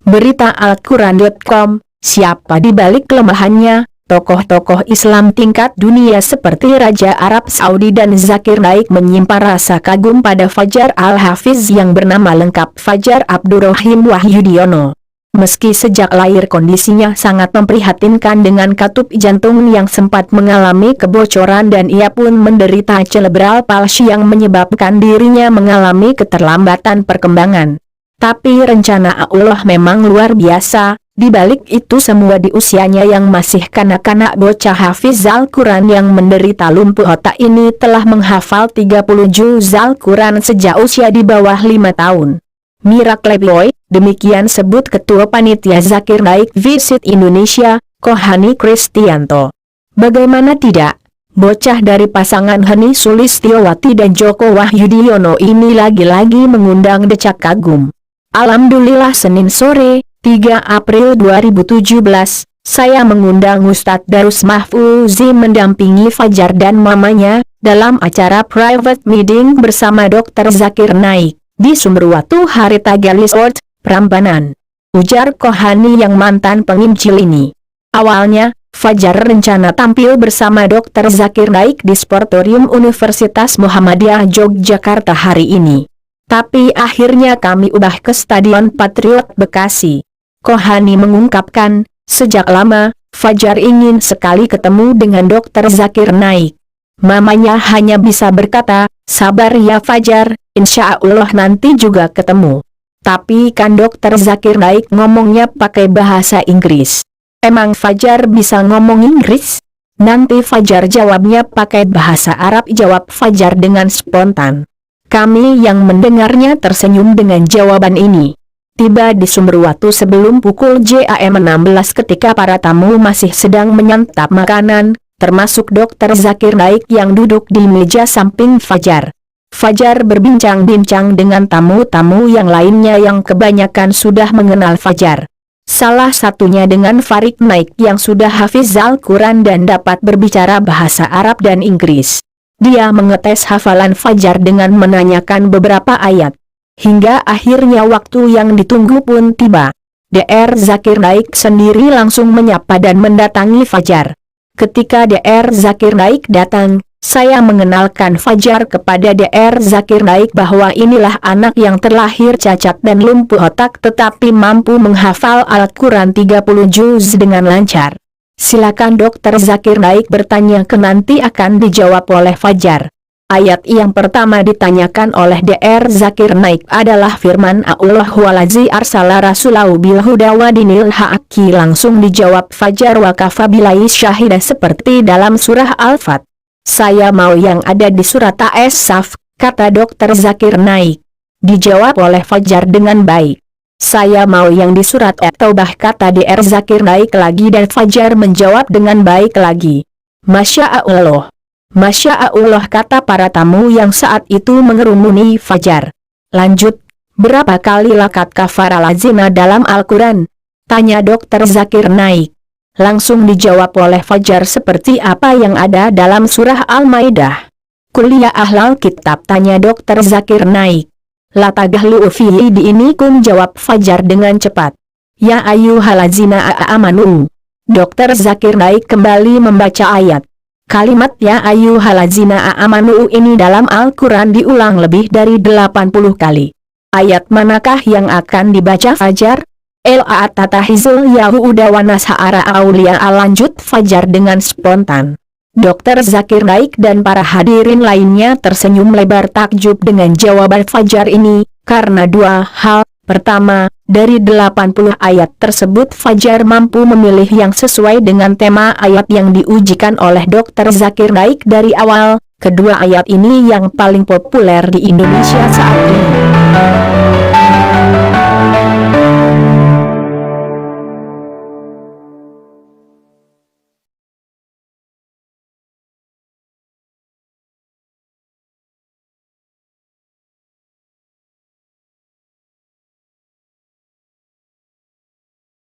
Berita Alquran.com, siapa di balik kelemahannya? Tokoh-tokoh Islam tingkat dunia seperti Raja Arab Saudi dan Zakir Naik menyimpan rasa kagum pada Fajar Al-Hafiz yang bernama lengkap Fajar Abdurrahim Wahyudiono. Meski sejak lahir kondisinya sangat memprihatinkan dengan katup jantung yang sempat mengalami kebocoran dan ia pun menderita cerebral palsy yang menyebabkan dirinya mengalami keterlambatan perkembangan. Tapi rencana Allah memang luar biasa, di balik itu semua di usianya yang masih kanak-kanak bocah hafiz Al-Quran yang menderita lumpuh otak ini telah menghafal 30 juz Al-Quran sejak usia di bawah 5 tahun. Miracle Boy, demikian sebut Ketua Panitia Zakir Naik Visit Indonesia, Kohani Kristianto. Bagaimana tidak? Bocah dari pasangan Heni Sulistiowati dan Joko Wahyudiono ini lagi-lagi mengundang decak kagum. Alhamdulillah Senin sore, 3 April 2017, saya mengundang Ustadz Darus Mahfuzi mendampingi Fajar dan mamanya, dalam acara private meeting bersama Dr. Zakir Naik, di Sumberwatu Harita Resort, Prambanan. Ujar Kohani yang mantan penginjil ini. Awalnya, Fajar rencana tampil bersama Dr. Zakir Naik di Sportorium Universitas Muhammadiyah Yogyakarta hari ini. Tapi akhirnya kami ubah ke Stadion Patriot Bekasi. Kohani mengungkapkan, sejak lama, Fajar ingin sekali ketemu dengan Dr. Zakir Naik. Mamanya hanya bisa berkata, sabar ya Fajar, insya Allah nanti juga ketemu. Tapi kan Dr. Zakir Naik ngomongnya pakai bahasa Inggris. Emang Fajar bisa ngomong Inggris? Nanti Fajar jawabnya pakai bahasa Arab, jawab Fajar dengan spontan. Kami yang mendengarnya tersenyum dengan jawaban ini. Tiba di Sumberwatu sebelum pukul jam 16 ketika para tamu masih sedang menyantap makanan, termasuk Dr. Zakir Naik yang duduk di meja samping Fajar. Fajar berbincang-bincang dengan tamu-tamu yang lainnya yang kebanyakan sudah mengenal Fajar. Salah satunya dengan Farid Naik yang sudah hafiz Al-Quran dan dapat berbicara bahasa Arab dan Inggris. Dia mengetes hafalan Fajar dengan menanyakan beberapa ayat. Hingga akhirnya waktu yang ditunggu pun tiba. Dr. Zakir Naik sendiri langsung menyapa dan mendatangi Fajar. Ketika Dr. Zakir Naik datang, saya mengenalkan Fajar kepada Dr. Zakir Naik bahwa inilah anak yang terlahir cacat dan lumpuh otak tetapi mampu menghafal Al-Quran 30 juz dengan lancar. Silakan Dr. Zakir Naik bertanya ke nanti akan dijawab oleh Fajar. Ayat yang pertama ditanyakan oleh Dr. Zakir Naik adalah firman Allah walazi arsala rasulahu bil huda wa dinil haqqi, langsung dijawab Fajar wa kafa billahi syahida seperti dalam surah Al-Fat. Saya mau yang ada di surat As-Saff, kata Dr. Zakir Naik. Dijawab oleh Fajar dengan baik. Saya mau yang di surat At-Taubah, kata Dr. Zakir Naik lagi dan Fajar menjawab dengan baik lagi. Masya Allah. Masya Allah, kata para tamu yang saat itu mengerumuni Fajar. Lanjut, berapa kali lakat kafara lazina dalam Al-Quran? Tanya Dr. Zakir Naik. Langsung dijawab oleh Fajar seperti apa yang ada dalam surah Al-Maidah. Kuliah ahlal kitab, tanya Dr. Zakir Naik. La tagahlu fihi diinikum, jawab Fajar dengan cepat. Ya ayyuhallazina amanu. Dr. Zakir Naik kembali membaca ayat. Kalimat ya ayyuhallazina amanu ini dalam Al-Quran diulang lebih dari 80 kali. Ayat manakah yang akan dibaca Fajar? El-Atatahizul Yahuda wa Nasa'ara Aulia. Lanjut Fajar dengan spontan. Dr. Zakir Naik dan para hadirin lainnya tersenyum lebar takjub dengan jawaban Fajar ini, karena dua hal. Pertama, dari 80 ayat tersebut Fajar mampu memilih yang sesuai dengan tema ayat yang diujikan oleh Dr. Zakir Naik dari awal. Kedua, ayat ini yang paling populer di Indonesia saat ini.